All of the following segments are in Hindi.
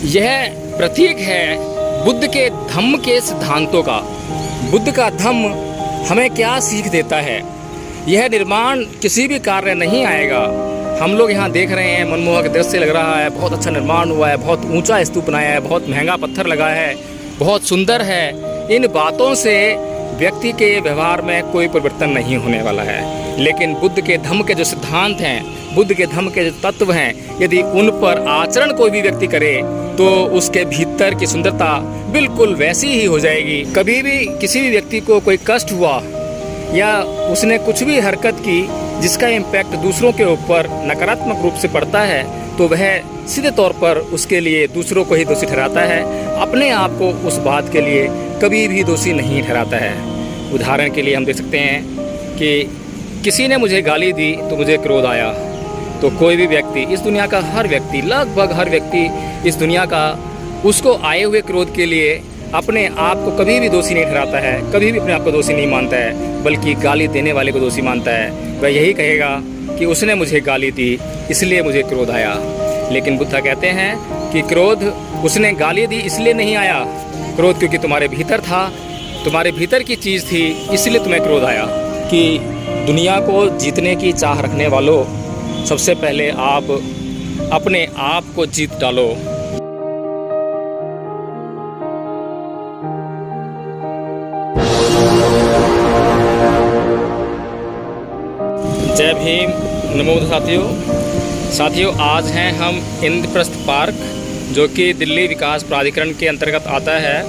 यह प्रतीक है बुद्ध के धम्म के सिद्धांतों का। बुद्ध का धम्म हमें क्या सीख देता है? यह निर्माण किसी भी कार्य नहीं आएगा। हम लोग यहाँ देख रहे हैं, मनमोहक दृश्य लग रहा है, बहुत अच्छा निर्माण हुआ है, बहुत ऊंचा स्तूप बनाया है, बहुत महंगा पत्थर लगा है, बहुत सुंदर है। इन बातों से व्यक्ति के व्यवहार में कोई परिवर्तन नहीं होने वाला है। लेकिन बुद्ध के धम्म के जो सिद्धांत हैं, बुद्ध के धम्म के जो तत्व हैं, यदि उन पर आचरण कोई भी व्यक्ति करे तो उसके भीतर की सुंदरता बिल्कुल वैसी ही हो जाएगी। कभी भी किसी भी व्यक्ति को कोई कष्ट हुआ या उसने कुछ भी हरकत की जिसका इम्पैक्ट दूसरों के ऊपर नकारात्मक रूप से पड़ता है, तो वह सीधे तौर पर उसके लिए दूसरों को ही दोषी ठहराता है, अपने आप को उस बात के लिए कभी भी दोषी नहीं ठहराता है। उदाहरण के लिए हम देख सकते हैं कि किसी ने मुझे गाली दी तो मुझे क्रोध आया, तो कोई भी व्यक्ति, इस दुनिया का हर व्यक्ति, लगभग हर व्यक्ति इस दुनिया का उसको आए हुए क्रोध के लिए अपने आप को कभी भी दोषी नहीं ठहराता है, कभी भी अपने आप को दोषी नहीं मानता है, बल्कि गाली देने वाले को दोषी मानता है। वह यही कहेगा कि उसने मुझे गाली दी इसलिए मुझे क्रोध आया। लेकिन बुद्ध कहते हैं कि क्रोध उसने गाली दी इसलिए नहीं आया, क्रोध क्योंकि तुम्हारे भीतर था, तुम्हारे भीतर की चीज़ थी, इसलिए तुम्हें क्रोध आया। कि दुनिया को जीतने की चाह रखने वालों, सबसे पहले आप अपने आप को जीत डालो। जय भीम, नमो साथियों, आज हैं हम इंद्रप्रस्थ पार्क, जो कि दिल्ली विकास प्राधिकरण के अंतर्गत आता है।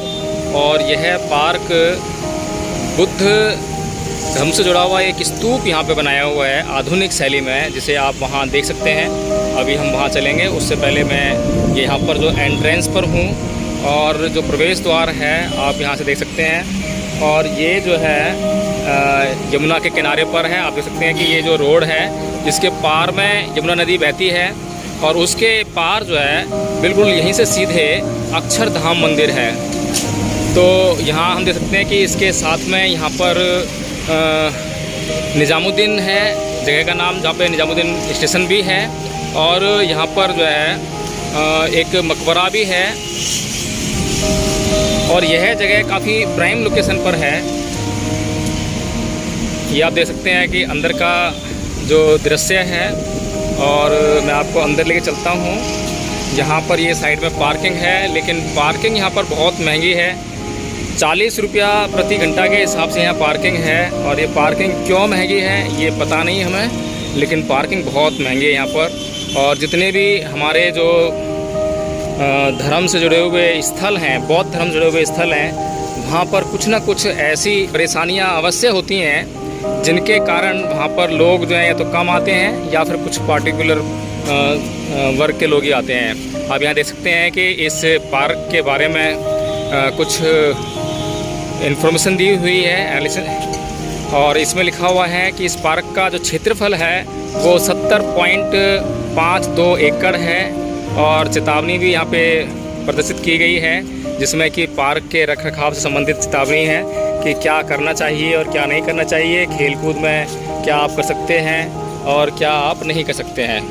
और यह पार्क बुद्ध धर्म से जुड़ा हुआ एक स्तूप यहाँ पे बनाया हुआ है आधुनिक शैली में, जिसे आप वहाँ देख सकते हैं। अभी हम वहाँ चलेंगे, उससे पहले मैं यहाँ पर जो एंट्रेंस पर हूँ और जो प्रवेश द्वार है आप यहाँ से देख सकते हैं। और ये जो है यमुना के किनारे पर है। आप देख सकते हैं कि ये जो रोड है जिसके पार में यमुना नदी बहती है, और उसके पार जो है बिल्कुल यहीं से सीधे अक्षरधाम मंदिर है। तो यहाँ हम देख सकते हैं कि इसके साथ में यहाँ पर निज़ामुद्दीन है जगह का नाम, जहाँ पे निज़ामुद्दीन स्टेशन भी है, और यहाँ पर जो है एक मकबरा भी है। और यह जगह काफ़ी प्राइम लोकेशन पर है। ये आप देख सकते हैं कि अंदर का जो दृश्य है, और मैं आपको अंदर लेके चलता हूँ। यहाँ पर ये साइड में पार्किंग है, लेकिन पार्किंग यहाँ पर बहुत महंगी है। 40 रुपया प्रति घंटा के हिसाब से यहाँ पार्किंग है। और ये पार्किंग क्यों महंगी है ये पता नहीं हमें, लेकिन पार्किंग बहुत महंगी है यहाँ पर। और जितने भी हमारे जो धर्म से जुड़े हुए स्थल हैं, बौद्ध धर्म से जुड़े हुए स्थल हैं, वहाँ पर कुछ ना कुछ ऐसी परेशानियाँ अवश्य होती हैं जिनके कारण वहाँ पर लोग जो हैं या तो कम आते हैं या फिर कुछ पार्टिकुलर वर्ग के लोग ही आते हैं। आप यहाँ देख सकते हैं कि इस पार्क के बारे में कुछ इन्फॉर्मेशन दी हुई है, और इसमें लिखा हुआ है कि इस पार्क का जो क्षेत्रफल है वो 70.52 एकड़ है। और चेतावनी भी यहाँ पे प्रदर्शित की गई है, जिसमें कि पार्क के रखरखाव से संबंधित चेतावनी है कि क्या करना चाहिए और क्या नहीं करना चाहिए, खेलकूद में क्या आप कर सकते हैं और क्या आप नहीं कर सकते हैं।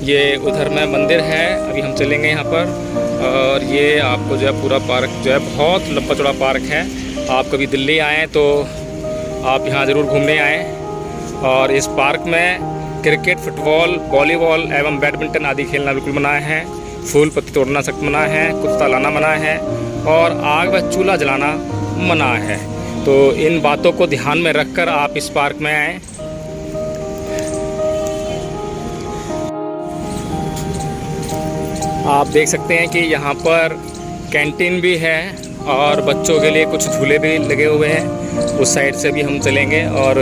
ये उधर में मंदिर है, अभी हम चलेंगे यहाँ पर। और ये आपको जो है पूरा पार्क जो है बहुत लंबा चौड़ा पार्क है। आप कभी दिल्ली आएँ तो आप यहाँ ज़रूर घूमने आएँ। और इस पार्क में क्रिकेट, फुटबॉल, वॉलीबॉल एवं बैडमिंटन आदि खेलना बिल्कुल मना है। फूल पत्ती तोड़ना सख्त मना है, कुत्ता लाना मना है, और आग व चूल्हा जलाना मना है। तो इन बातों को ध्यान में रखकर आप इस पार्क में आएँ। आप देख सकते हैं कि यहाँ पर कैंटीन भी है और बच्चों के लिए कुछ झूले भी लगे हुए हैं। उस साइड से भी हम चलेंगे, और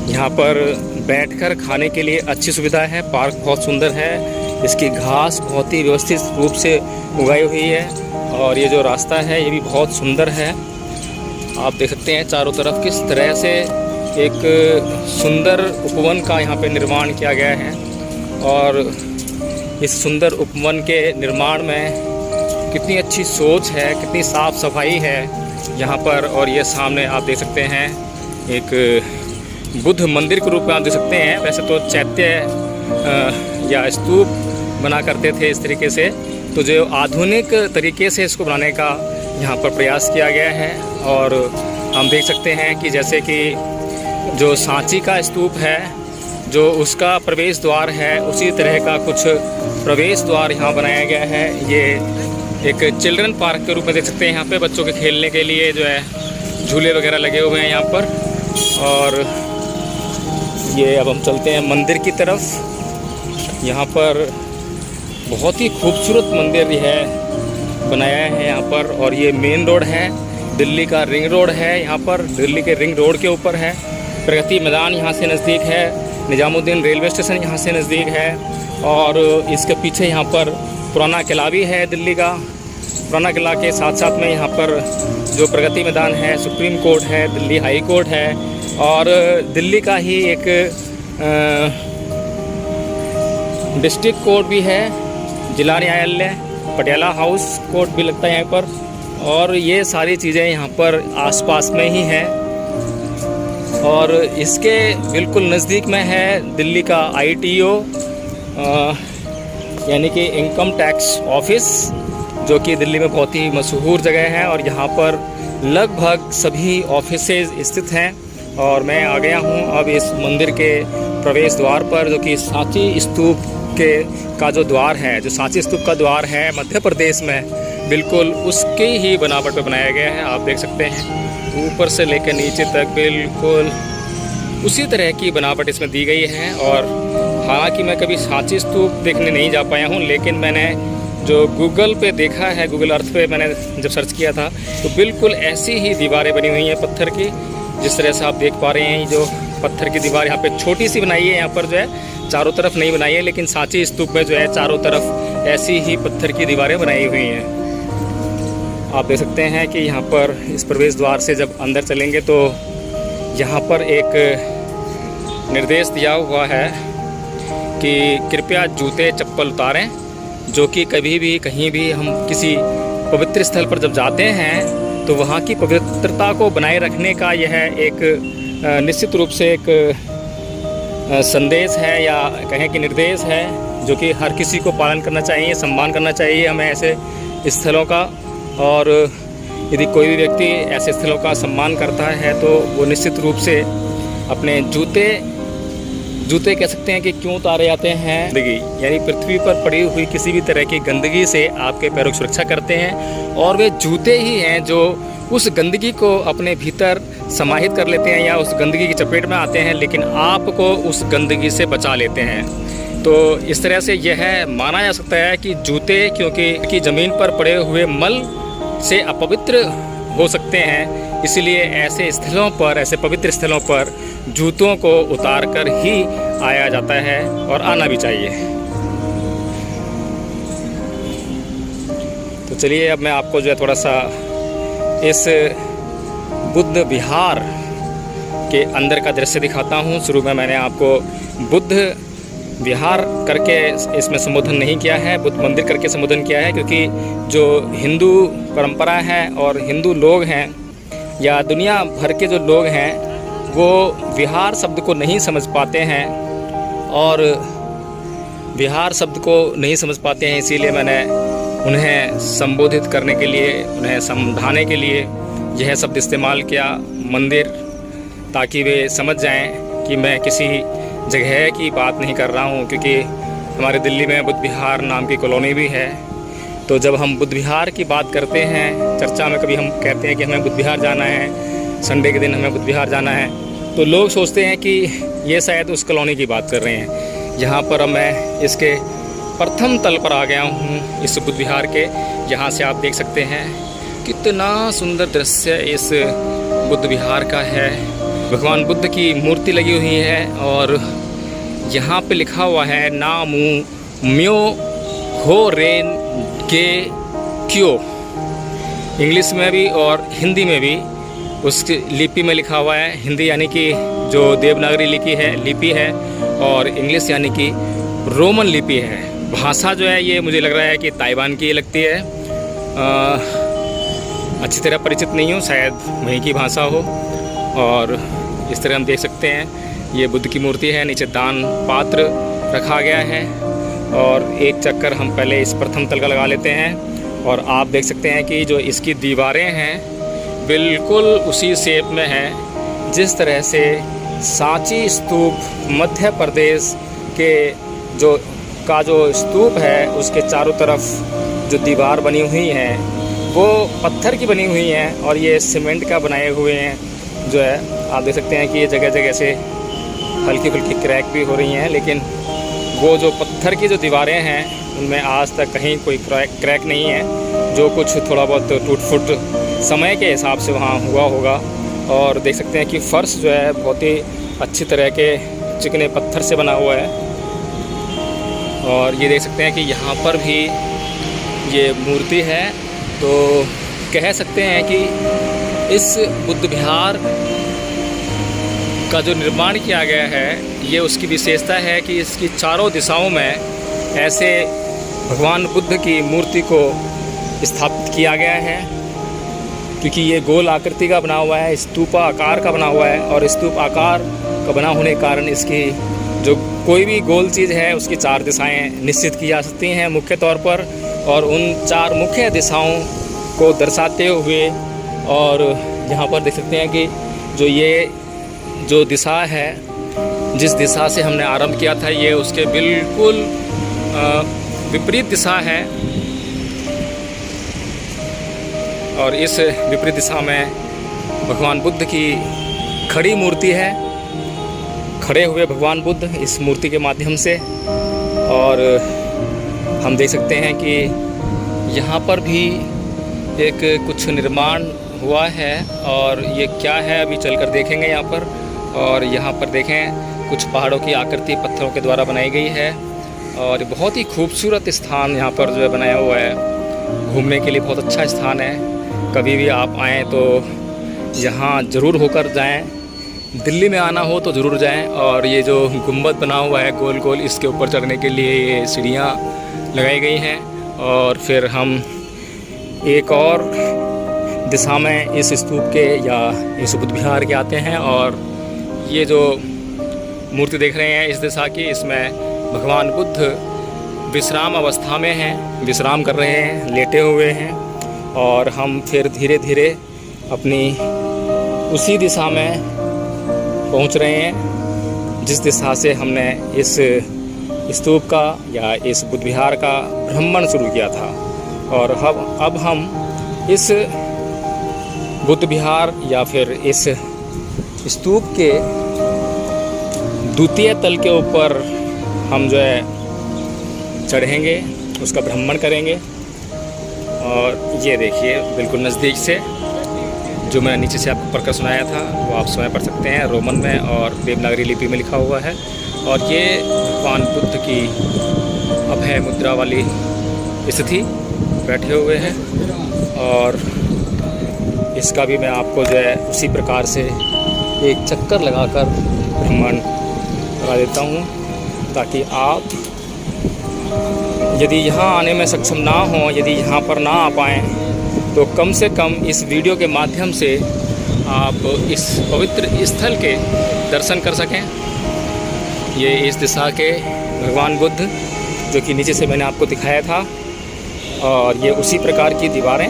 यहाँ पर बैठकर खाने के लिए अच्छी सुविधा है। पार्क बहुत सुंदर है, इसकी घास बहुत ही व्यवस्थित रूप से उगाई हुई है, और ये जो रास्ता है ये भी बहुत सुंदर है। आप देख सकते हैं चारों तरफ किस तरह से एक सुंदर उपवन का यहाँ पे निर्माण किया गया है। और इस सुंदर उपवन के निर्माण में कितनी अच्छी सोच है, कितनी साफ़ सफाई है यहाँ पर। और ये सामने आप देख सकते हैं एक बुद्ध मंदिर के रूप में आप देख सकते हैं। वैसे तो चैत्य या स्तूप बना करते थे इस तरीके से, तो जो आधुनिक तरीके से इसको बनाने का यहाँ पर प्रयास किया गया है। और हम देख सकते हैं कि जैसे कि जो सांची का स्तूप है, जो उसका प्रवेश द्वार है, उसी तरह का कुछ प्रवेश द्वार यहाँ बनाया गया है। ये एक चिल्ड्रन पार्क के रूप में देख सकते हैं। यहाँ पे बच्चों के खेलने के लिए जो है झूले वगैरह लगे हुए हैं यहाँ पर। और ये अब हम चलते हैं मंदिर की तरफ। यहाँ पर बहुत ही खूबसूरत मंदिर है बनाया है यहाँ पर। और ये मेन रोड है, दिल्ली का रिंग रोड है। यहाँ पर दिल्ली के रिंग रोड के ऊपर है। प्रगति मैदान यहाँ से नज़दीक है। निजामुद्दीन रेलवे स्टेशन यहाँ से नज़दीक है। और इसके पीछे यहाँ पर पुराना किला भी है दिल्ली का। पुराना किला के साथ साथ में यहाँ पर जो प्रगति मैदान है, सुप्रीम कोर्ट है, दिल्ली हाई कोर्ट है। और दिल्ली का ही एक डिस्ट्रिक्ट कोर्ट भी है, जिला न्यायालय, पटियाला हाउस कोर्ट भी लगता है यहाँ पर। और ये सारी चीज़ें यहाँ पर आसपास में ही हैं। और इसके बिल्कुल नज़दीक में है दिल्ली का ITO यानी कि इनकम टैक्स ऑफिस, जो कि दिल्ली में बहुत ही मशहूर जगह है। और यहाँ पर लगभग सभी ऑफिसेज स्थित हैं। और मैं आ गया हूँ अब इस मंदिर के प्रवेश द्वार पर, जो कि सांची स्तूप का जो द्वार है, जो सांची स्तूप का द्वार है मध्य प्रदेश में, बिल्कुल उसके ही बनावट पे बनाया गया है। आप देख सकते हैं ऊपर से लेकर नीचे तक बिल्कुल उसी तरह की बनावट इसमें दी गई है। और हालांकि मैं कभी सांची स्तूप देखने नहीं जा पाया हूँ, लेकिन मैंने जो गूगल पे देखा है, गूगल अर्थ पे मैंने जब सर्च किया था, तो बिल्कुल ऐसी ही दीवारें बनी हुई हैं पत्थर की, जिस तरह से आप देख पा रहे हैं। जो पत्थर की दीवार यहाँ पे छोटी सी बनाई है, यहाँ पर जो है चारों तरफ नहीं बनाई है, लेकिन सांची स्तूप में जो है चारों तरफ ऐसी ही पत्थर की दीवारें बनाई हुई हैं। आप देख सकते हैं कि यहाँ पर इस प्रवेश द्वार से जब अंदर चलेंगे तो यहाँ पर एक निर्देश दिया हुआ है कि कृपया जूते चप्पल उतारें, जो कि कभी भी कहीं भी हम किसी पवित्र स्थल पर जब जाते हैं तो वहाँ की पवित्रता को बनाए रखने का यह एक निश्चित रूप से एक संदेश है, या कहें कि निर्देश है, जो कि हर किसी को पालन करना चाहिए, सम्मान करना चाहिए हमें ऐसे स्थलों का। और यदि कोई भी व्यक्ति ऐसे स्थलों का सम्मान करता है तो वो निश्चित रूप से अपने जूते कह सकते हैं कि क्यों उतारे जाते हैं, गंदगी यानी पृथ्वी पर पड़ी हुई किसी भी तरह की गंदगी से आपके पैरों की सुरक्षा करते हैं। और वे जूते ही हैं जो उस गंदगी को अपने भीतर समाहित कर लेते हैं या उस गंदगी की चपेट में आते हैं, लेकिन आपको उस गंदगी से बचा लेते हैं। तो इस तरह से यह माना जा सकता है कि जूते क्योंकि ज़मीन पर पड़े हुए मल से अपवित्र हो सकते हैं, इसलिए ऐसे स्थलों पर, ऐसे पवित्र स्थलों पर जूतों को उतार कर ही आया जाता है और आना भी चाहिए। तो चलिए अब मैं आपको जो है थोड़ा सा इस बुद्ध विहार के अंदर का दृश्य दिखाता हूँ। शुरू में मैंने आपको बुद्ध विहार करके इसमें संबोधन नहीं किया है, बुद्ध मंदिर करके संबोधन किया है, क्योंकि जो हिंदू परंपरा है और हिंदू लोग हैं या दुनिया भर के जो लोग हैं वो विहार शब्द को नहीं समझ पाते हैं। और विहार शब्द को नहीं समझ पाते हैं, इसीलिए मैंने उन्हें संबोधित करने के लिए, उन्हें समझाने के लिए यह शब्द इस्तेमाल किया, मंदिर, ताकि वे समझ जाएं कि मैं किसी जगह की बात नहीं कर रहा हूं। क्योंकि हमारे दिल्ली में बुद्ध विहार नाम की कॉलोनी भी है। तो जब हम बुद्ध विहार की बात करते हैं, चर्चा में कभी हम कहते हैं कि हमें बुद्ध विहार जाना है, संडे के दिन हमें बुद्ध विहार जाना है, तो लोग सोचते हैं कि ये शायद उस कॉलोनी की बात कर रहे हैं। यहाँ पर अब मैं इसके प्रथम तल पर आ गया हूँ, इस बुद्ध विहार के। यहाँ से आप देख सकते हैं कितना सुंदर दृश्य इस बुद्ध विहार का है। भगवान बुद्ध की मूर्ति लगी हुई है और यहाँ पे लिखा हुआ है नामू म्यो हो रेन के क्यो, इंग्लिश में भी और हिंदी में भी उस लिपि में लिखा हुआ है। हिंदी यानी कि जो देवनागरी लिपि है और इंग्लिश यानी कि रोमन लिपि है। भाषा जो है ये मुझे लग रहा है कि ताइवान की लगती है, अच्छी तरह परिचित नहीं हूँ, शायद वहीं की भाषा हो। और इस तरह हम देख सकते हैं ये बुद्ध की मूर्ति है, नीचे दान पात्र रखा गया है और एक चक्कर हम पहले इस प्रथम तल का लगा लेते हैं। और आप देख सकते हैं कि जो इसकी दीवारें हैं बिल्कुल उसी शेप में हैं जिस तरह से सांची स्तूप मध्य प्रदेश के जो स्तूप है उसके चारों तरफ जो दीवार बनी हुई हैं वो पत्थर की बनी हुई हैं और ये सीमेंट का बनाए हुए हैं। जो है आप देख सकते हैं कि ये जगह जगह से हल्की फुल्की क्रैक भी हो रही हैं, लेकिन वो जो पत्थर की जो दीवारें हैं उनमें आज तक कहीं कोई क्रैक नहीं है। जो कुछ थोड़ा बहुत टूट फुट समय के हिसाब से वहाँ हुआ होगा। और देख सकते हैं कि फ़र्श जो है बहुत ही अच्छी तरह के चिकने पत्थर से बना हुआ है। और ये देख सकते हैं कि यहाँ पर भी ये मूर्ति है, तो कह सकते हैं कि इस बुद्ध विहार का जो निर्माण किया गया है ये उसकी विशेषता है कि इसकी चारों दिशाओं में ऐसे भगवान बुद्ध की मूर्ति को स्थापित किया गया है, क्योंकि ये गोल आकृति का बना हुआ है, स्तूपा आकार का बना हुआ है। और स्तूप आकार का बना होने के कारण इसकी जो कोई भी गोल चीज़ है उसकी 4 दिशाएं निश्चित की जा सकती हैं मुख्य तौर पर। और उन 4 मुख्य दिशाओं को दर्शाते हुए, और यहाँ पर देख सकते हैं कि जो दिशा है, जिस दिशा से हमने आरंभ किया था ये उसके बिल्कुल विपरीत दिशा है। और इस विपरीत दिशा में भगवान बुद्ध की खड़ी मूर्ति है, खड़े हुए भगवान बुद्ध इस मूर्ति के माध्यम से। और हम देख सकते हैं कि यहाँ पर भी एक कुछ निर्माण हुआ है, और ये क्या है अभी चलकर देखेंगे यहाँ पर। और यहाँ पर देखें कुछ पहाड़ों की आकृति पत्थरों के द्वारा बनाई गई है, और बहुत ही खूबसूरत स्थान यहाँ पर जो है बनाया हुआ है। घूमने के लिए बहुत अच्छा स्थान है, कभी भी आप आएँ तो यहाँ ज़रूर होकर जाएं। दिल्ली में आना हो तो ज़रूर जाएं। और ये जो गुंबद बना हुआ है गोल गोल, इसके ऊपर चढ़ने के लिए ये सीढ़ियाँ लगाई गई हैं। और फिर हम एक और दिशा में इस स्तूप के या इस बुद्ध विहार के आते हैं। और ये जो मूर्ति देख रहे हैं इस दिशा की, इसमें भगवान बुद्ध विश्राम अवस्था में हैं, विश्राम कर रहे हैं, लेटे हुए हैं। और हम फिर धीरे धीरे अपनी उसी दिशा में पहुंच रहे हैं जिस दिशा से हमने इस स्तूप का या इस बुद्ध विहार का भ्रमण शुरू किया था। और अब हम इस बुद्ध विहार या फिर इस स्तूप के द्वितीय तल के ऊपर हम जो है चढ़ेंगे, उसका भ्रमण करेंगे। और ये देखिए बिल्कुल नज़दीक से जो मैंने नीचे से आपको पढ़कर सुनाया था वो आप स्वयं पढ़ सकते हैं, रोमन में और देवनागरी लिपि में लिखा हुआ है। और ये भगवान बुद्ध की अभय मुद्रा वाली स्थिति बैठे हुए हैं। और इसका भी मैं आपको जो है उसी प्रकार से एक चक्कर लगाकर भ्रमण करा देता हूँ, ताकि आप यदि यहाँ आने में सक्षम ना हो, यदि यहाँ पर ना आ पाएँ, तो कम से कम इस वीडियो के माध्यम से आप इस पवित्र स्थल के दर्शन कर सकें। ये इस दिशा के भगवान बुद्ध जो कि नीचे से मैंने आपको दिखाया था, और ये उसी प्रकार की दीवारें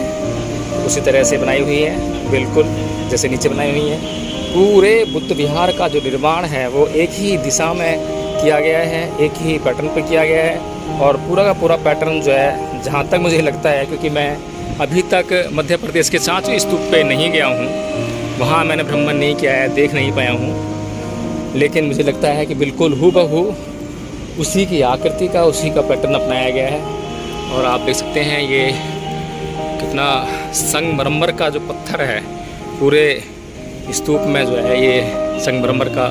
उसी तरह से बनाई हुई हैं, बिल्कुल जैसे नीचे बनाई हुई हैं। पूरे बुद्ध विहार का जो निर्माण है वो एक ही दिशा में किया गया है, एक ही पैटर्न पर किया गया है। और पूरा का पूरा पैटर्न जो है, जहाँ तक मुझे लगता है, क्योंकि मैं अभी तक मध्य प्रदेश के सांची स्तूप पे नहीं गया हूँ, वहाँ मैंने भ्रमण नहीं किया है, देख नहीं पाया हूँ, लेकिन मुझे लगता है कि बिल्कुल हूबहू उसी की आकृति का, उसी का पैटर्न अपनाया गया है। और आप देख सकते हैं ये कितना संगमरमर का जो पत्थर है, पूरे स्तूप में जो है ये संगमरमर का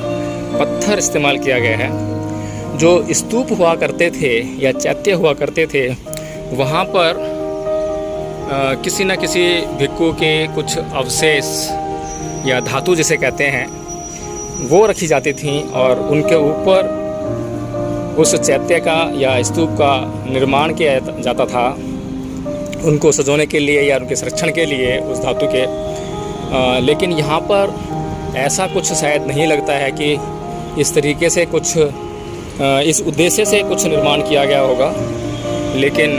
पत्थर इस्तेमाल किया गया है। जो स्तूप हुआ करते थे या चैत्य हुआ करते थे, वहाँ पर किसी न किसी भिक्खु के कुछ अवशेष या धातु जिसे कहते हैं वो रखी जाती थी, और उनके ऊपर उस चैत्य का या स्तूप का निर्माण किया जाता था, उनको सजोने के लिए या उनके संरक्षण के लिए उस धातु के। लेकिन यहाँ पर ऐसा कुछ शायद नहीं लगता है कि इस तरीके से कुछ इस उद्देश्य से कुछ निर्माण किया गया होगा, लेकिन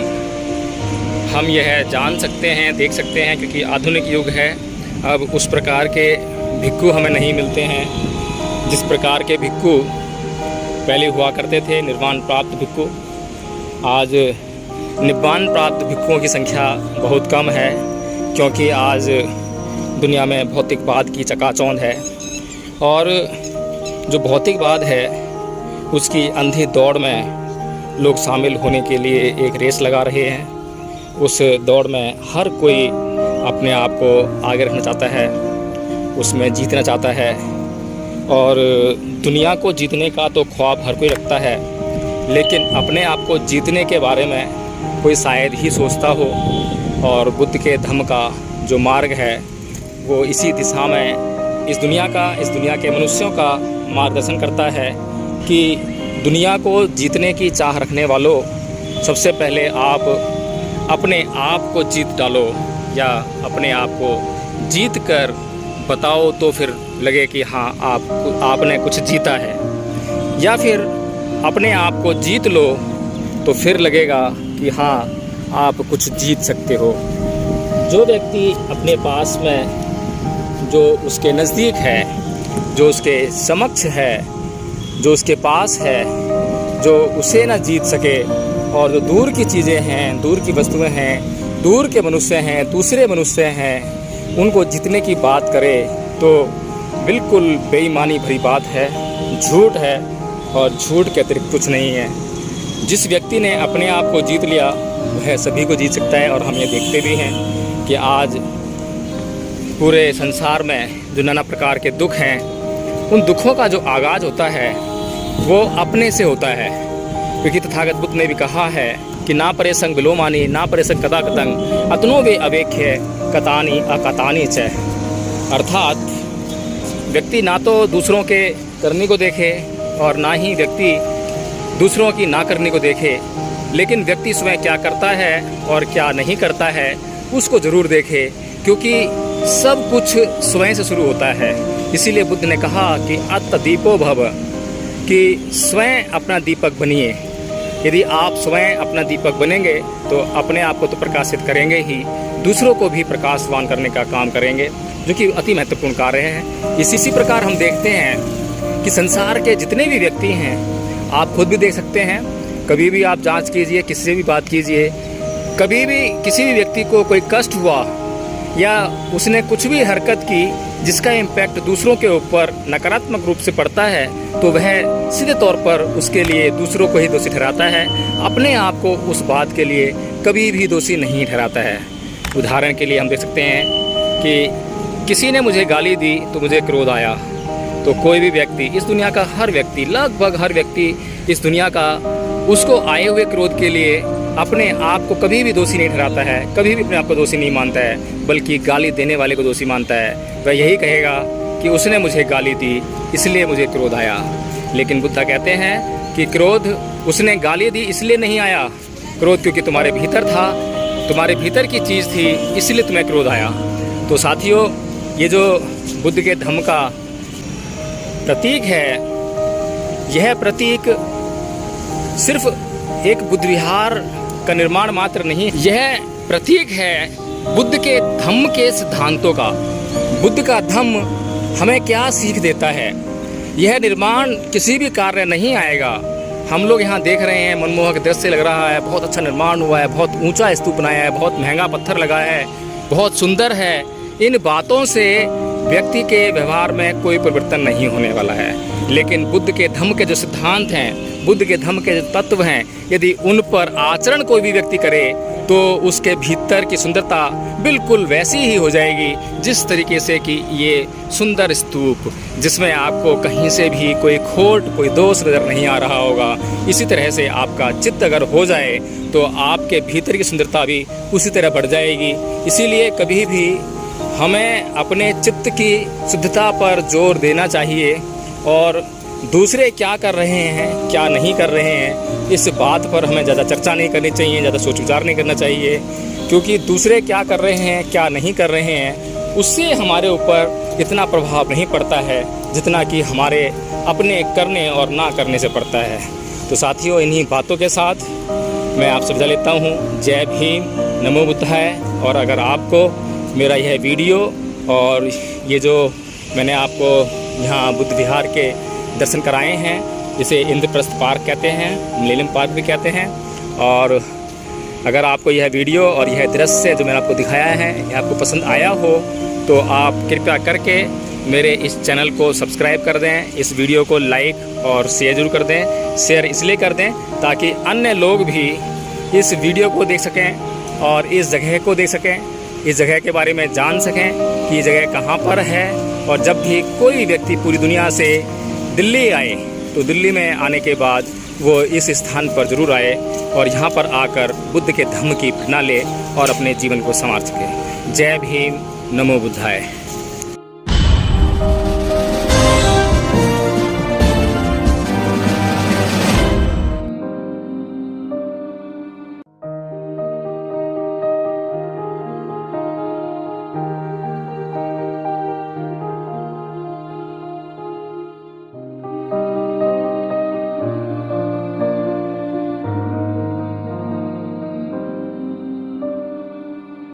हम यह जान सकते हैं, देख सकते हैं, क्योंकि आधुनिक युग है। अब उस प्रकार के भिक्खु हमें नहीं मिलते हैं जिस प्रकार के भिक्खु पहले हुआ करते थे, निर्वाण प्राप्त भिक्खु। आज निब्बान प्राप्त भिक्खुओं की संख्या बहुत कम है, क्योंकि आज दुनिया में भौतिकवाद की चकाचौंध है और जो भौतिकवाद है उसकी अंधी दौड़ में लोग शामिल होने के लिए एक रेस लगा रहे हैं। उस दौड़ में हर कोई अपने आप को आगे रखना चाहता है, उसमें जीतना चाहता है और दुनिया को जीतने का तो ख्वाब हर कोई रखता है, लेकिन अपने आप को जीतने के बारे में कोई शायद ही सोचता हो। और बुद्ध के धम्म का जो मार्ग है वो इसी दिशा में इस दुनिया के मनुष्यों का मार्गदर्शन करता है कि दुनिया को जीतने की चाह रखने वालों, सबसे पहले आप अपने आप को जीत डालो, या अपने आप को जीत कर बताओ तो फिर लगे कि हाँ आपने कुछ जीता है, या फिर अपने आप को जीत लो तो फिर लगेगा कि हाँ आप कुछ जीत सकते हो। जो व्यक्ति अपने पास में, जो उसके नज़दीक है, जो उसके समक्ष है, जो उसके पास है, जो उसे ना जीत सके, और जो दूर की चीज़ें हैं, दूर की वस्तुएं हैं, दूर के मनुष्य हैं, दूसरे मनुष्य हैं, उनको जीतने की बात करे तो बिल्कुल बेईमानी भरी बात है, झूठ है, और झूठ के अतिरिक्त कुछ नहीं है। जिस व्यक्ति ने अपने आप को जीत लिया वह सभी को जीत सकता है। और हम ये देखते भी हैं कि आज पूरे संसार में जो नाना प्रकार के दुख हैं, उन दुखों का जो आगाज़ होता है वो अपने से होता है, क्योंकि तथागत बुद्ध ने भी कहा है कि ना परे संग विलोमानी, ना परे संग कदा कतंग, अतनो वे अवेख्य कतानी अकतानी च। अर्थात व्यक्ति ना तो दूसरों के करने को देखे और ना ही व्यक्ति दूसरों की ना करने को देखे, लेकिन व्यक्ति स्वयं क्या करता है और क्या नहीं करता है उसको ज़रूर देखे, क्योंकि सब कुछ स्वयं से शुरू होता है। इसीलिए बुद्ध ने कहा कि अत्त दीपो भव, कि स्वयं अपना दीपक बनिए। यदि आप स्वयं अपना दीपक बनेंगे तो अपने आप को तो प्रकाशित करेंगे ही, दूसरों को भी प्रकाशवान करने का काम करेंगे, जो कि अति महत्वपूर्ण कार्य है। इसी प्रकार हम देखते हैं कि संसार के जितने भी व्यक्ति हैं, आप खुद भी देख सकते हैं, कभी भी आप जांच कीजिए, किसी से भी बात कीजिए, कभी भी किसी भी व्यक्ति को कोई कष्ट हुआ या उसने कुछ भी हरकत की जिसका इम्पैक्ट दूसरों के ऊपर नकारात्मक रूप से पड़ता है, तो वह सीधे तौर पर उसके लिए दूसरों को ही दोषी ठहराता है, अपने आप को उस बात के लिए कभी भी दोषी नहीं ठहराता है। उदाहरण के लिए हम देख सकते हैं कि किसी ने मुझे गाली दी तो मुझे क्रोध आया, तो कोई भी व्यक्ति, इस दुनिया का हर व्यक्ति, लगभग हर व्यक्ति इस दुनिया का उसको आए हुए क्रोध के लिए अपने आप को कभी भी दोषी नहीं ठहराता है, कभी भी अपने आप को दोषी नहीं मानता है, बल्कि गाली देने वाले को दोषी मानता है। वह यही कहेगा कि उसने मुझे गाली दी इसलिए मुझे क्रोध आया। लेकिन बुद्ध कहते हैं कि क्रोध उसने गाली दी इसलिए नहीं आया, क्रोध क्योंकि तुम्हारे भीतर था, तुम्हारे भीतर की चीज़ थी, इसलिए तुम्हें क्रोध आया। तो साथियों, ये जो बुद्ध के धम्म का प्रतीक है, यह प्रतीक सिर्फ एक बुद्ध विहार का निर्माण मात्र नहीं, यह प्रतीक है बुद्ध के धम्म के सिद्धांतों का। बुद्ध का धम्म हमें क्या सीख देता है। यह निर्माण किसी भी कार्य नहीं आएगा। हम लोग यहाँ देख रहे हैं, मनमोहक दृश्य लग रहा है, बहुत अच्छा निर्माण हुआ है, बहुत ऊंचा स्तूप बनाया है, बहुत महंगा पत्थर लगा है, बहुत सुंदर है। इन बातों से व्यक्ति के व्यवहार में कोई परिवर्तन नहीं होने वाला है, लेकिन बुद्ध के धम्म के जो सिद्धांत हैं, बुद्ध के धम्म के जो तत्व हैं, यदि उन पर आचरण कोई भी व्यक्ति करे तो उसके भीतर की सुंदरता बिल्कुल वैसी ही हो जाएगी जिस तरीके से कि ये सुंदर स्तूप, जिसमें आपको कहीं से भी कोई खोट, कोई दोष नज़र नहीं आ रहा होगा। इसी तरह से आपका चित्त अगर हो जाए तो आपके भीतर की सुंदरता भी उसी तरह बढ़ जाएगी। इसीलिए कभी भी हमें अपने चित्त की शुद्धता पर जोर देना चाहिए और दूसरे क्या कर रहे हैं, क्या नहीं कर रहे हैं, इस बात पर हमें ज़्यादा चर्चा नहीं करनी चाहिए, ज़्यादा सोच विचार नहीं करना चाहिए, क्योंकि दूसरे क्या कर रहे हैं, क्या नहीं कर रहे हैं, उससे हमारे ऊपर इतना प्रभाव नहीं पड़ता है जितना कि हमारे अपने करने और ना करने से पड़ता है। तो साथियों, इन्हीं बातों के साथ मैं आपसे विदा लेता हूँ। जय भीम, नमो बुद्धाय। और अगर आपको मेरा यह वीडियो और ये जो मैंने आपको यहाँ बुद्ध विहार के दर्शन कराए हैं, जिसे इंद्रप्रस्थ पार्क कहते हैं, मिलेनियम पार्क भी कहते हैं, और अगर आपको यह वीडियो और यह दृश्य जो मैंने आपको दिखाया है यह आपको पसंद आया हो तो आप कृपया करके मेरे इस चैनल को सब्सक्राइब कर दें, इस वीडियो को लाइक और शेयर जरूर कर दें। शेयर इसलिए कर दें ताकि अन्य लोग भी इस वीडियो को देख सकें और इस जगह को देख सकें, इस जगह के बारे में जान सकें कि ये जगह कहाँ पर है। और जब भी कोई व्यक्ति पूरी दुनिया से दिल्ली आए तो दिल्ली में आने के बाद वो इस स्थान पर ज़रूर आए और यहाँ पर आकर बुद्ध के धम्म की प्रेरणा ले और अपने जीवन को संवार सके। जय भीम, नमो बुद्धाय।